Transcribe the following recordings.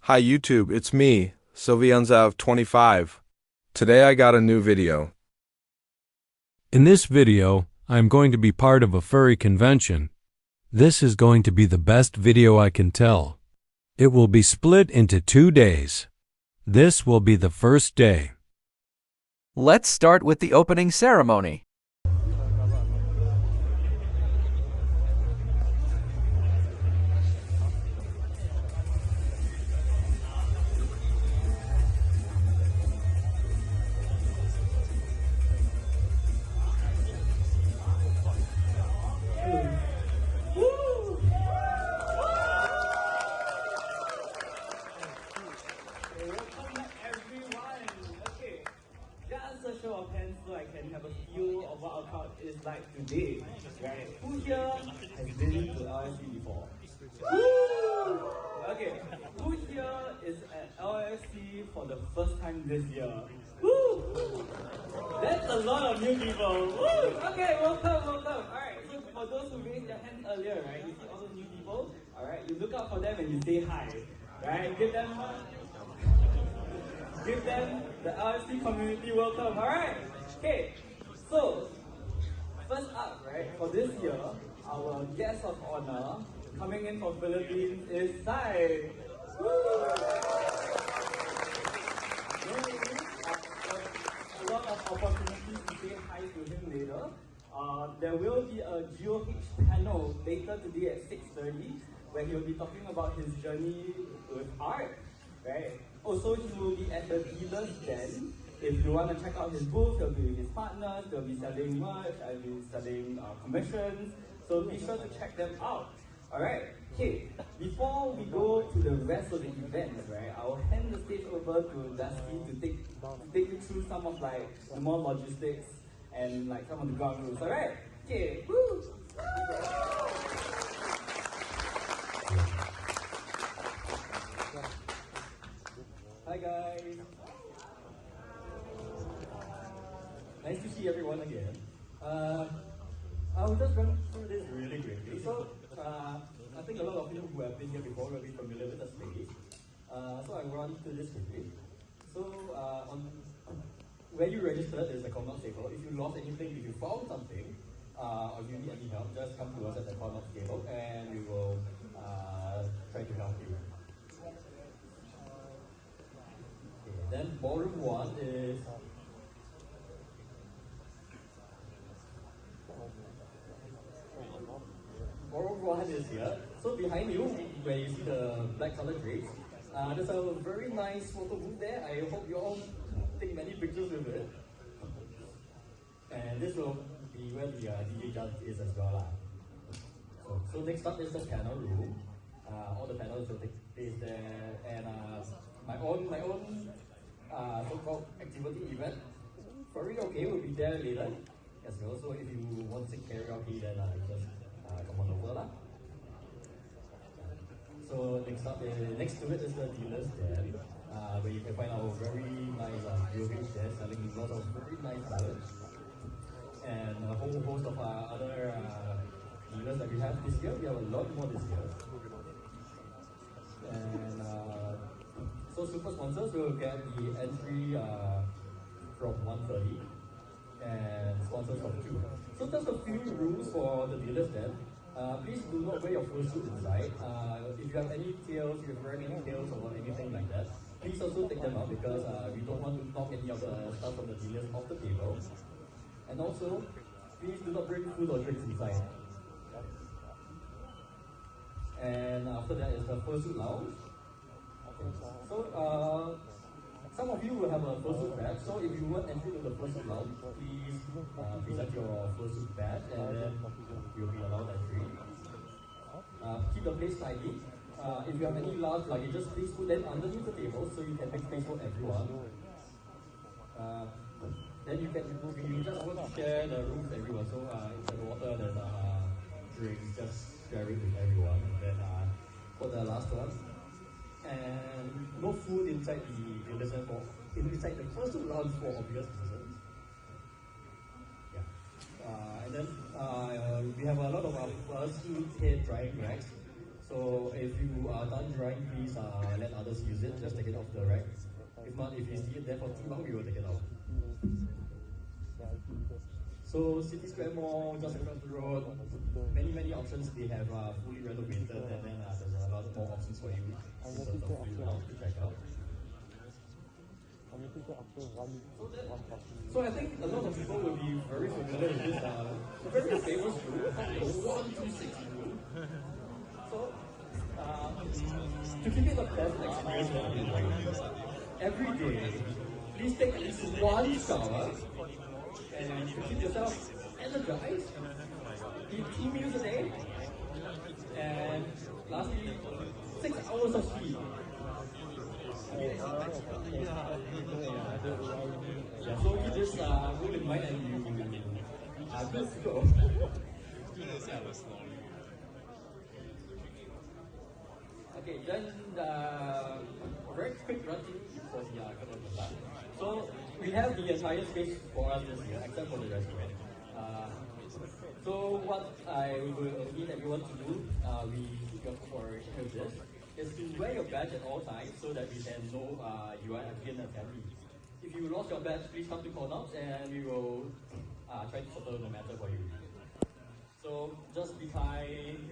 Hi YouTube, it's me, SylveonZav 25. Today I got a new video. In this video, I am going to be part of a furry convention. This is going to be the best video I can tell. It will be split into 2 days. This will be the first day. Let's start with the opening ceremony. Just a show of hands so I can have a feel of what our crowd is like today. Right? Who here has been to LIFC before? Woo! Okay, who here is at LIFC for the first time this year? Woo! That's a lot of new people. Woo! Okay, welcome. Alright, so for those who raised their hands earlier, right, you see all those new people, alright, you look out for them and you say hi. Right? Give them the LIFC community welcome, alright? Okay, so first up, right, for this year, our guest of honor coming in from Philippines is Sai. A lot of opportunities to say hi to him later. There will be a GOH panel later today at 6:30 where he'll be talking about his journey with art, right? Also, he will be at the dealer's den. If you want to check out his booth, he'll be with his partners, they'll be selling merch, I'll be selling commissions, so be sure to check them out. Alright, okay, before we go to the rest of the event, right, I'll hand the stage over to Dusty to take you through some of like the more logistics and like some of the ground rules. Alright, okay, woo! Hi guys! Nice to see everyone again. I'll just run through this really quickly. So, I think a lot of you who have been here before will be familiar with the space. So I'll run through this quickly. So, on where you registered, there's a contact table. If you lost anything, if you found something, or if you need any help, just come to us at the contact table and we will try to help you. Then ballroom 1 is here. So behind you, where you see the black colored drapes, there's a very nice photo booth there. I hope you all take many pictures with it. And this will be where the DJ judge is as well. So next up is the panel room. All the panels will take place there, and my own so-called activity event, Furry okay will be there later as well. So if you want to take karaoke, then just come on over. So next to it is the dealer's den, where you can find our very nice jewelry there selling lots of very nice goods, and a whole host of other dealers that we have this year. We have a lot more this year. And so super sponsors will get the entry from 1:30 and sponsors from 2. So just a few rules for the dealers then. Please do not wear your full suit inside. If you have any tails, if you're wearing any tails or anything like that, please also take them out because we don't want to knock any of the stuff from the dealers off the table. And also, please do not bring food or drinks inside. And after that is the fursuit lounge. So some of you will have a fursuit badge. So if you want entry to the fursuit lounge, please present your fursuit badge and then you'll be allowed entry. Keep the place tidy. If you have any large luggages, please put them underneath the table so you can make space for everyone. Then you just want to share the room with everyone. So there's water, there's drinks, just share it with everyone. And then for the last one, and no food inside inside the fursuit lounge for obvious reasons. Yeah. And then we have a lot of our fursuit hair drying racks. So if you are done drawing, please let others use it. Just take it off the rack. If not, if you see it there for too long, we will take it out. So City Square Mall, just across the road, many options. They have fully renovated, and then there's a lot more options for you in terms of food now to check out. So I think a lot of people will be very familiar with this very famous room called the 126 room. So to keep it the pleasant experience for everyone, every day, please take at least one shower and to keep yourself energized. Eat 2 meals a day, and lastly, 6 hours of sleep. Yeah, so you just hold in mind and you are good to go. Okay, then very quick run through for the So we have the entire space for us this year, except for the restaurant. So what I will need everyone to do, we your cooperation with this, is to wear your badge at all times so that we can know you are again a family. If you lost your badge, please come to Cornops and we will try to settle the matter for you. So just be kind,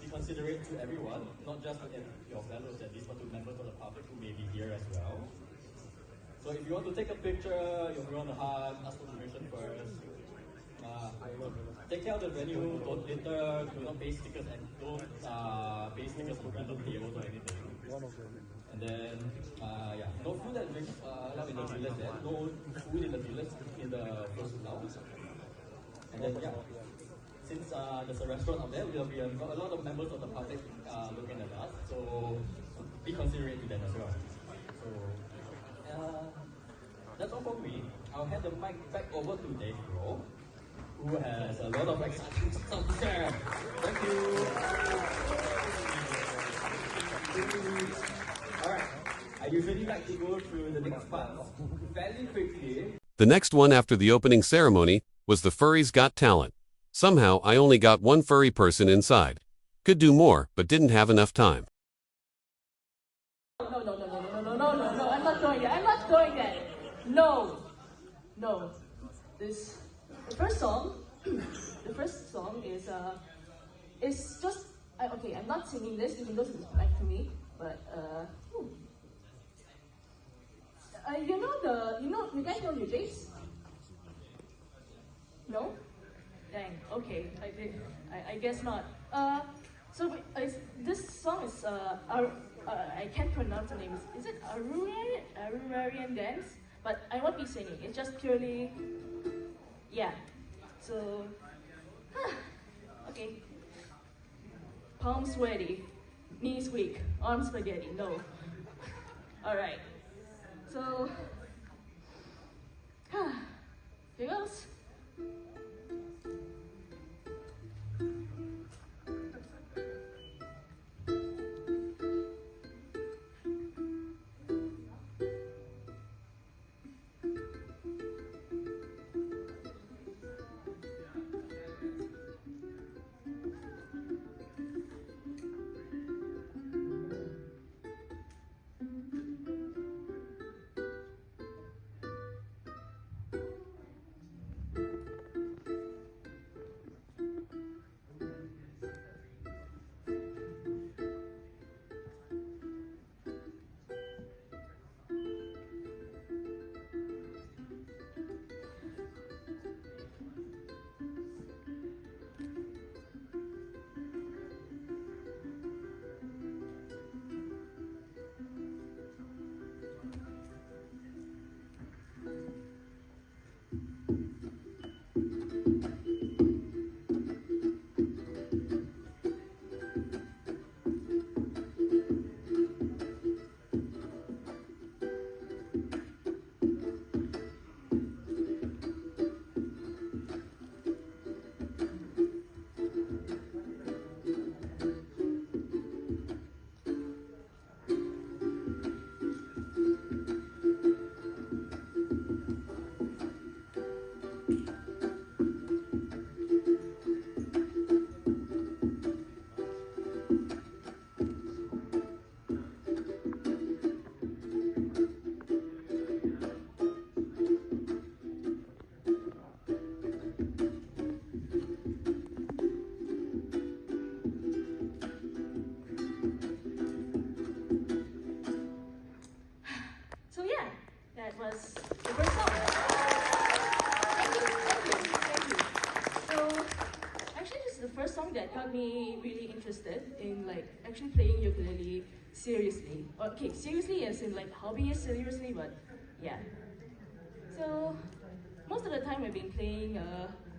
be considerate to everyone, not just to your fellows at least, but to members of the public who may be here as well. So if you want to take a picture, if you want to hug, ask for permission first. Take care of the venue, don't litter, do not paste stickers, and don't paste stickers on random tables or anything. And then, yeah, no food and drinks allowed in the villas there, no food in the villas in the first lounge. And then, yeah, since there's a restaurant up there, there'll be a lot of members of the public looking at us, so be considerate to them as well. So, that's all from me. I'll hand the mic back over to Dave Bro, who has a lot of exciting stuff to share. Thank you. Alright, I usually like to go through the next part fairly quickly. The next one after the opening ceremony was the Furry's Got Talent. Somehow, I only got one furry person inside. Could do more, but didn't have enough time. No, I'm not doing that. I'm not doing that. No. The first song is just, okay, I'm not singing this even though it's back to me, but, you guys know your Jace? No? Dang, okay, I guess not. This song is, I can't pronounce the name. Is it Arurian Dance? But I won't be singing. It's just purely, yeah. So, okay. Palms sweaty, knees weak, arms spaghetti. No. All right. So, here goes. me really interested in like actually playing ukulele seriously. Okay, seriously as in like hobbyist seriously, but yeah. So most of the time I've been playing,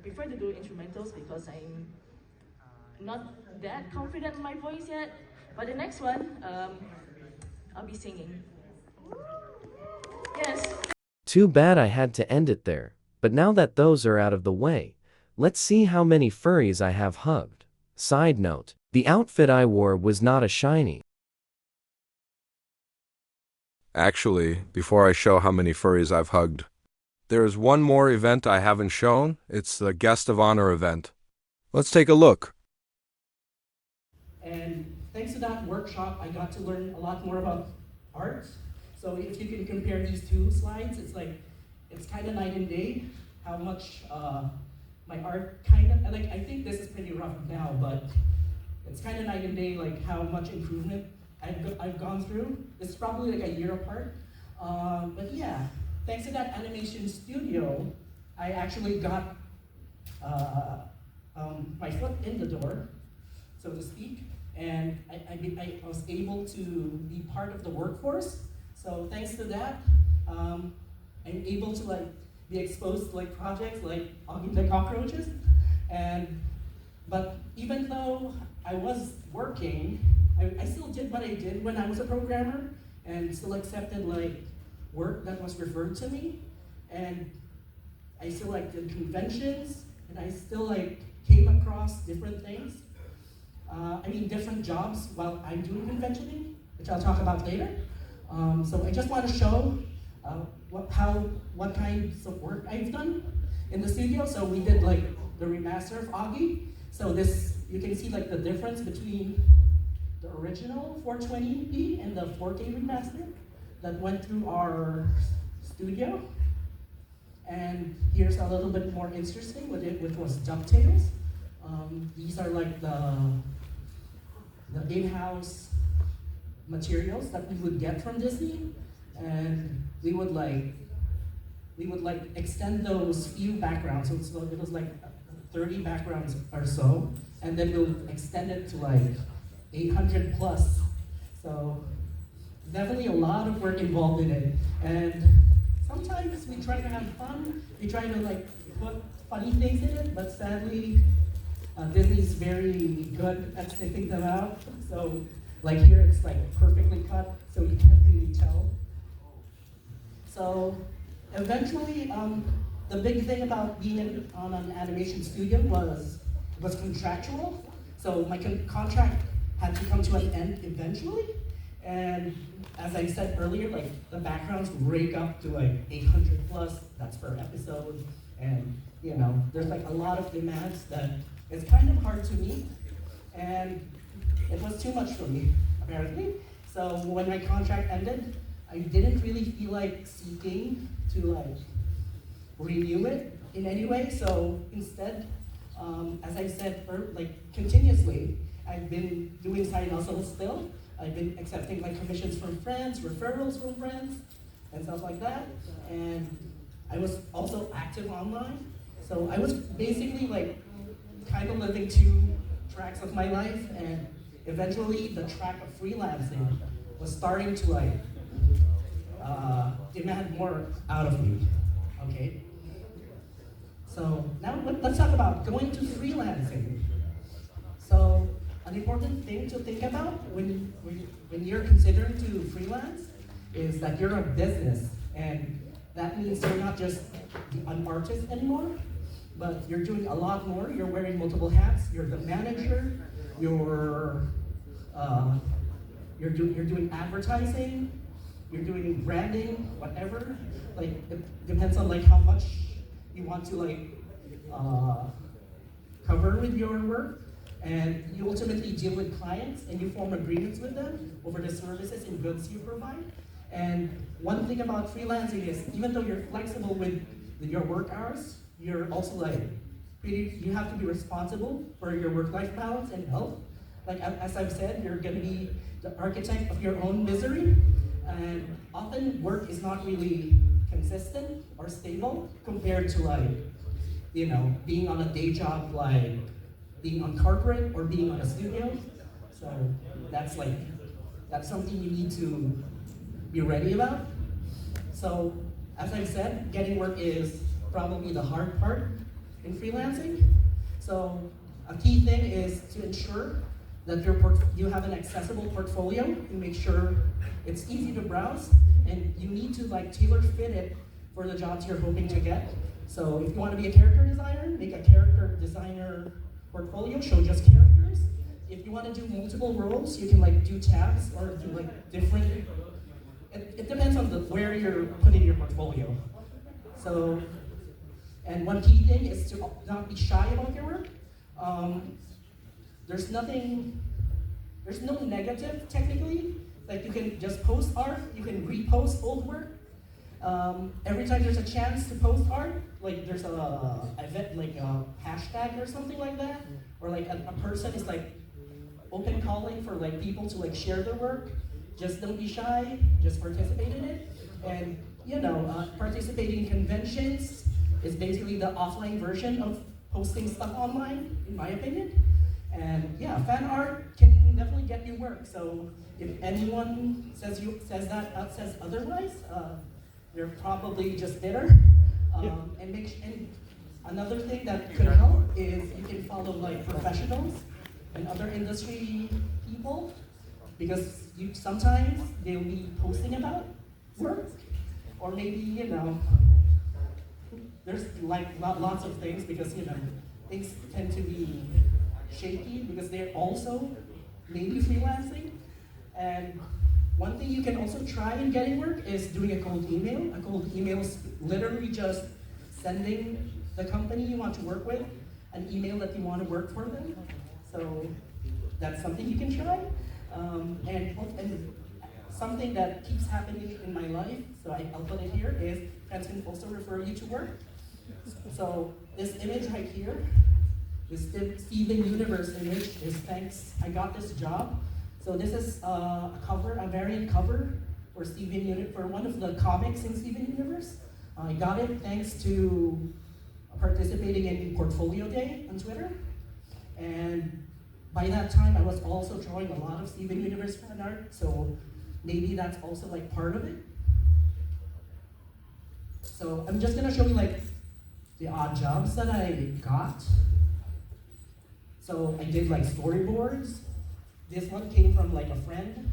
prefer to do instrumentals because I'm not that confident in my voice yet. But the next one, I'll be singing. Yes. Too bad I had to end it there, but now that those are out of the way, let's see how many furries I have hugged. Side note, the outfit I wore was not a shiny. Actually, before I show how many furries I've hugged, there is one more event I haven't shown. It's the Guest of Honor event. Let's take a look. And thanks to that workshop, I got to learn a lot more about art. So if you can compare these two slides, it's kind of night and day. How much my art kind of, like, I think this is pretty rough now, but it's kind of night and day, like how much improvement I've gone through. It's probably like a year apart. But yeah, thanks to that animation studio, I actually got my foot in the door, so to speak, and I was able to be part of the workforce. So thanks to that, I'm able to like be exposed to like projects like Augie the Cockroaches. But even though I was working, I still did what I did when I was a programmer and still accepted like work that was referred to me. And I still like did conventions, and I still like came across different things. Different jobs while I'm doing conventioning, which I'll talk about later. So I just want to show what kinds of work I've done in the studio. So we did like the remaster of Augie. So this, you can see like the difference between the original 420p and the 4K remaster that went through our studio. And here's a little bit more interesting, which was DuckTales. These are like the in-house materials that we would get from Disney, and we would like extend those few backgrounds. So it was like 30 backgrounds or so, and then we'll extend it to like 800 plus. So definitely a lot of work involved in it, and sometimes we try to have fun. We try to like put funny things in it, but sadly, Disney's very good at sniffing them out. So like here, it's like perfectly cut, so you can't really tell. So eventually, the big thing about being on an animation studio was contractual. So my contract had to come to an end eventually. And as I said earlier, like the backgrounds rig up to like 800 plus, that's per episode. And you know, there's like a lot of demands that it's kind of hard to meet. And it was too much for me, apparently. So when my contract ended, I didn't really feel like seeking to like renew it in any way. So instead, as I said, like continuously, I've been doing side hustles still. I've been accepting like commissions from friends, referrals from friends, and stuff like that. And I was also active online. So I was basically like kind of living two tracks of my life, and eventually the track of freelancing was starting to like demand more out of me, okay? So now let's talk about going to freelancing. So an important thing to think about when you're considering to freelance is that you're a business, and that means you're not just an artist anymore, but you're doing a lot more. You're wearing multiple hats. You're the manager. You're doing advertising. You're doing branding, whatever. Like it depends on like how much you want to like cover with your work. And you ultimately deal with clients and you form agreements with them over the services and goods you provide. And one thing about freelancing is even though you're flexible with your work hours, you're also like you have to be responsible for your work-life balance and health. Like as I've said, you're gonna be the architect of your own misery. And often work is not really consistent or stable compared to like, you know, being on a day job like being on corporate or being on a studio. So that's something you need to be ready about. So as I've said, getting work is probably the hard part in freelancing. So a key thing is to ensure that you have an accessible portfolio and make sure it's easy to browse, and you need to tailor fit it for the jobs you're hoping to get. So if you want to be a character designer, make a character designer portfolio, show just characters. If you want to do multiple roles, you can do tabs or do different. It depends on where you're putting your portfolio. So, and one key thing is to not be shy about your work. There's no negative technically. You can just post art, you can repost old work. Every time there's a chance to post art, there's a event, a hashtag or something like that, or a person is open calling for people to share their work. Just don't be shy, just participate in it. And participating in conventions is basically the offline version of posting stuff online, in my opinion. And yeah, fan art can definitely get you work. So if anyone says otherwise, they're probably just bitter. And another thing that could help is you can follow professionals and other industry people, because sometimes they'll be posting about work, or maybe there's lots of things, because things tend to be shaky because they're also maybe freelancing. And one thing you can also try in getting work is doing a cold email. A cold email is literally just sending the company you want to work with an email that you want to work for them. So that's something you can try. And something that keeps happening in my life, so I'll put it here, is friends can also refer you to work. So this image right here, this SylveonZav image is thanks, I got this job. So this is a variant cover for for one of the comics in SylveonZav. I got it thanks to participating in Portfolio Day on Twitter. And by that time, I was also drawing a lot of SylveonZav fan art, so maybe that's also part of it. So I'm just gonna show you the odd jobs that I got. So I did storyboards. This one came from a friend.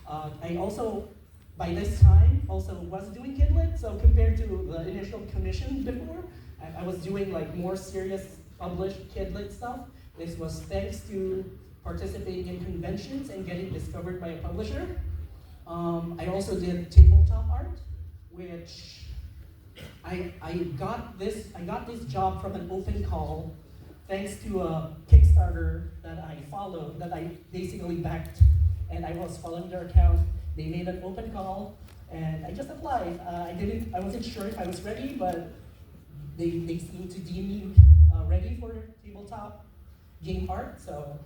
I also, by this time, also was doing Kidlit. So compared to the initial commission before, I was doing more serious published Kidlit stuff. This was thanks to participating in conventions and getting discovered by a publisher. I also did tabletop art, which I got this job from an open call thanks to a Kickstarter that I followed, that I basically backed, and I was following their account. They made an open call, and I just applied. I wasn't sure if I was ready, but they seemed to deem me ready for tabletop game art. So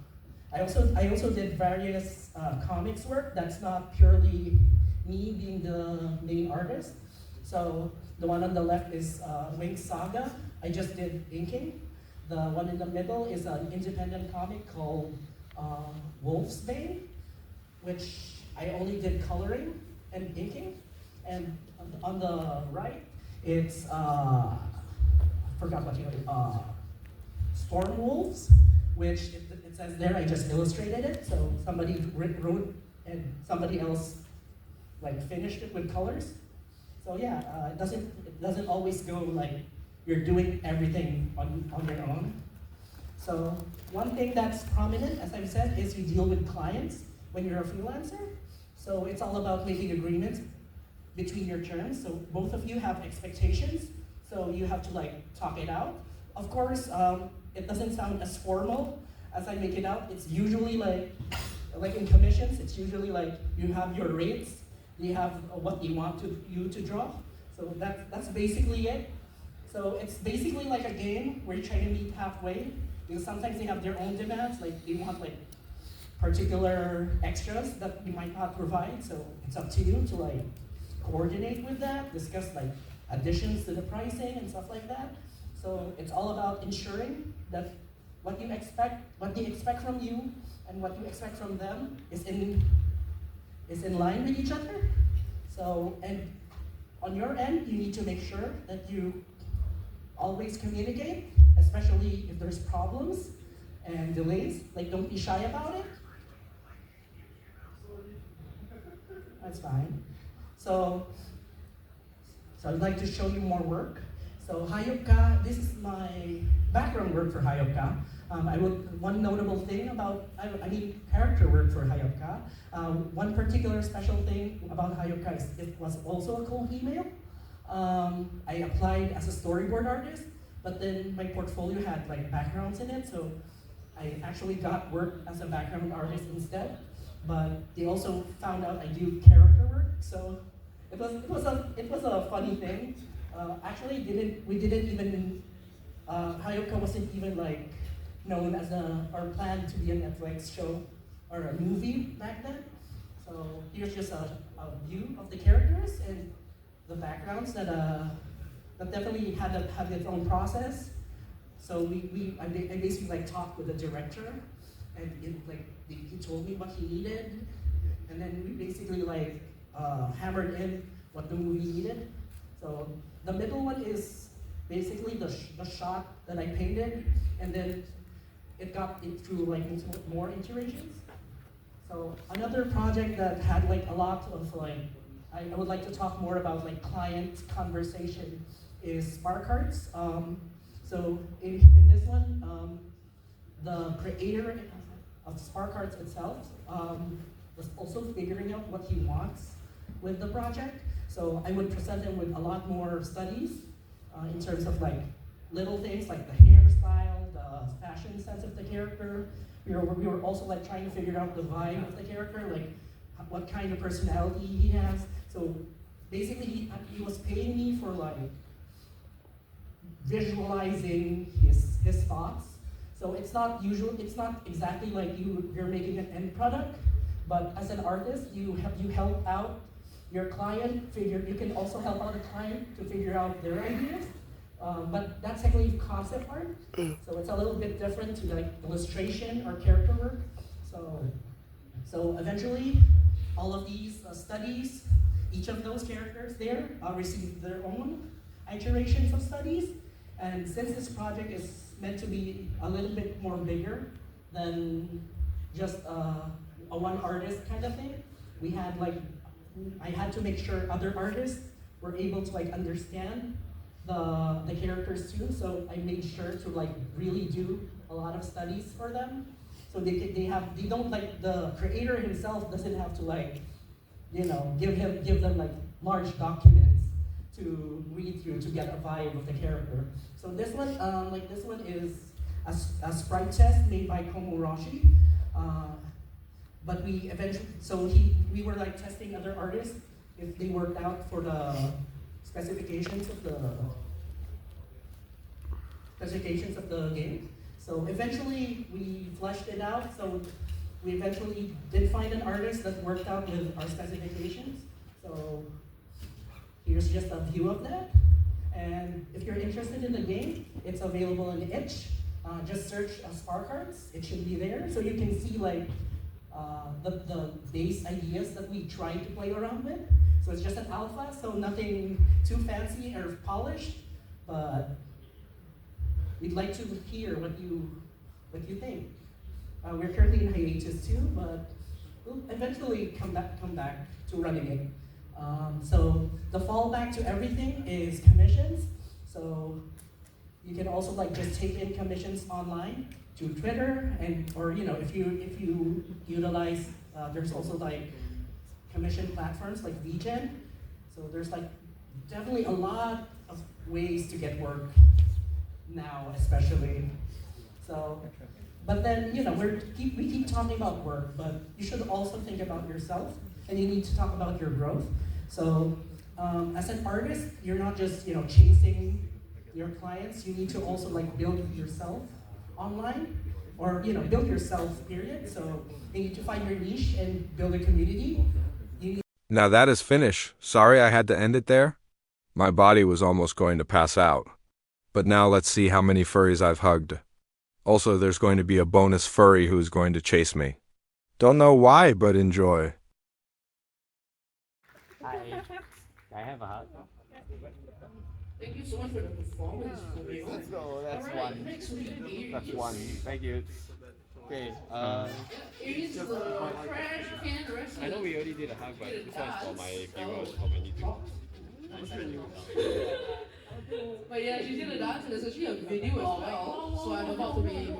I also did various comics work that's not purely me being the main artist. So the one on the left is Wing Saga. I just did inking. The one in the middle is an independent comic called Wolf's Bane, which I only did coloring and inking. And on the right, it's I forgot what you call it, Storm Wolves, which it says there I just illustrated it. So somebody wrote and somebody else finished it with colors. So yeah, it doesn't always go you're doing everything on your own. So one thing that's prominent, as I've said, is you deal with clients when you're a freelancer. So it's all about making agreements between your terms. So both of you have expectations. So you have to talk it out. Of course, it doesn't sound as formal as I make it out. It's usually in commissions, it's usually you have your rates, you have what you want you to draw. So that's basically it. So it's basically a game where you try to meet halfway, because sometimes they have their own demands, they want particular extras that you might not provide. So it's up to you to coordinate with that, discuss additions to the pricing and stuff like that. So it's all about ensuring that what they expect from you and what you expect from them is in line with each other. So, and on your end, you need to make sure that you always communicate, especially if there's problems and delays. Like, don't be shy about it. That's fine. So I'd like to show you more work. So Hayopka, this is my background work for Hayopka. One notable thing about, character work for Hayopka. One particular special thing about Hayopka is it was also a cold email. I applied as a storyboard artist, but then my portfolio had like backgrounds in it, so I actually got work as a background artist instead. But they also found out I do character work, so it was a funny thing. Actually, Hayopka wasn't even like known as or planned to be a Netflix show or a movie back then. So here's just a view of the characters and the backgrounds that definitely had its own process. So I basically like talked with the director, and he told me what he needed, and then we basically like hammered in what the movie needed. So the middle one is basically the shot that I painted, and then it got it through like more iterations. So another project that had like a lot of like, I would like to talk more about like client conversation is Spark Hearts. So in this one, the creator of Spark Hearts itself was also figuring out what he wants with the project. So I would present him with a lot more studies in terms of like little things like the hairstyle, the fashion sense of the character. We were also like trying to figure out the vibe of the character, like what kind of personality he has. So basically he was paying me for like visualizing his thoughts. So it's not exactly like you're making an end product, but as an artist, you help out your client you can also help out a client to figure out their ideas. But that's actually concept art, so it's a little bit different to like illustration or character work. So eventually, all of these studies, each of those characters there received their own iterations of studies. And since this project is meant to be a little bit more bigger than just a one artist kind of thing, I had to make sure other artists were able to like understand the characters too. So I made sure to like really do a lot of studies for them. So the creator himself doesn't have to like, give them like large documents to read through to get a vibe of the character. So this one is a sprite test made by Komurashi. But we eventually, we were like testing other artists if they worked out for the specifications of the game. So eventually we fleshed it out. So we eventually did find an artist that worked out with our specifications. So here's just a view of that. And if you're interested in the game, it's available in itch. Just search Spark Hearts. It should be there. So you can see like the base ideas that we tried to play around with. So it's just an alpha, so nothing too fancy or polished, but we'd like to hear what you think. We're currently in hiatus too, but we'll eventually come back to running it. So the fallback to everything is commissions. So you can also like just take in commissions online to Twitter, or if you utilize, there's also like commission platforms like VGen. So there's like definitely a lot of ways to get work now, especially. So, but then we keep talking about work, but you should also think about yourself, and you need to talk about your growth. So as an artist, you're not just chasing your clients. You need to also like build yourself online, or build yourself, period. So you need to find your niche and build a community. Now that is finished. Sorry I had to end it there. My body was almost going to pass out. But now let's see how many furries I've hugged. Also, there's going to be a bonus furry who's going to chase me. Don't know why, but enjoy. Hi. Can I have a hug? Thank you so much for the performance. Let's go. That's one. That's one. Thank you. Okay. I know we already did a hug, but this one's for my viewers, for my YouTube. But yeah, she's gonna dance and there's actually a video as well. So I'm about to be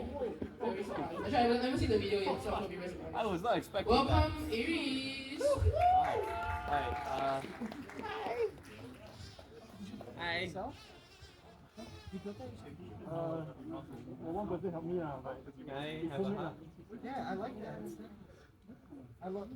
very surprised. Actually, I haven't seen the video yet, so I'm gonna be very surprised. I was not expecting Welcome, Aries! that. Hi. Hi. One person help me out. Can I have a hug? Yeah, I like that. I love.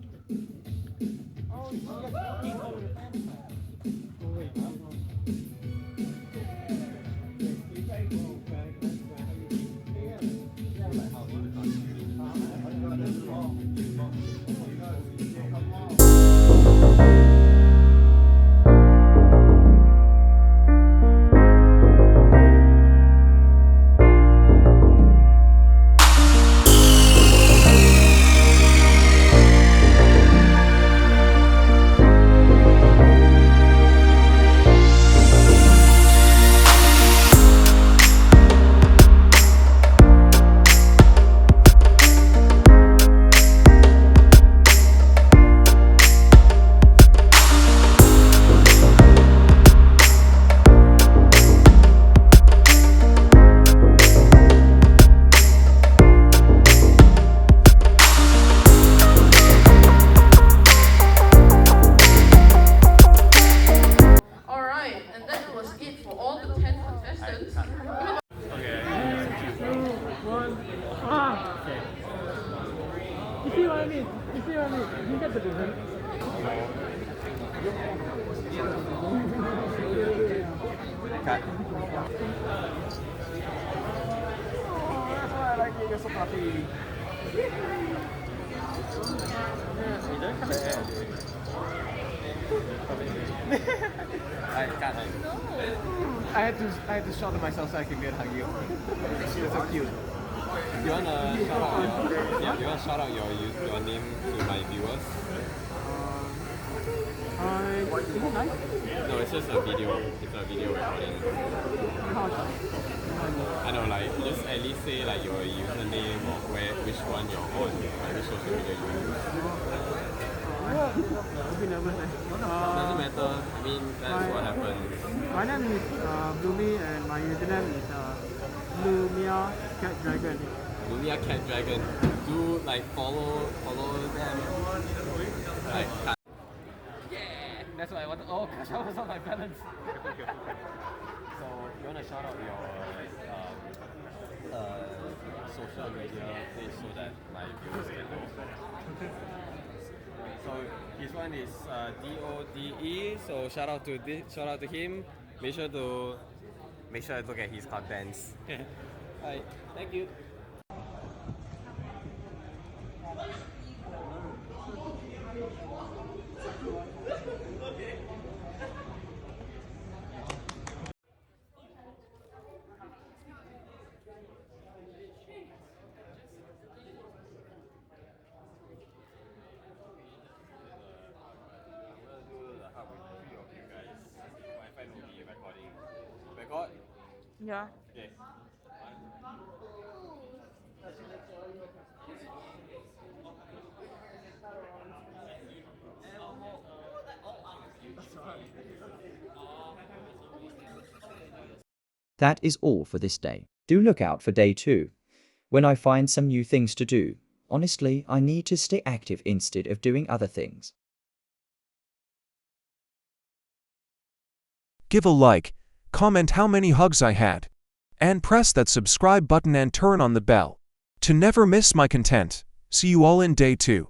You're so fluffy. I had to shout to myself so I can get hug you. You're so cute. You wanna shout out? Yeah, you wanna shout out your name to my viewers? Is it nice? No, it's just a video. It's a video recording. I know, like just at least say like your username or which one you're on, like which social media you use. Doesn't matter. I mean, that's what happens. My name is Bloomy and my username is Lumia Cat Dragon. Lumia Cat Dragon. Do like follow them. Like, yeah, that's what I want. Oh gosh, I was on my balance. So you wanna shout out your social media page so that my viewers can know. So his one is DODE. So shout out to him. Make sure to look at his contents. Alright, thank you. Record? Yeah. Okay. That is all for this day. Do look out for day 2, when I find some new things to do. Honestly, I need to stay active instead of doing other things. Give a like, comment how many hugs I had, and press that subscribe button and turn on the bell to never miss my content. See you all in day 2.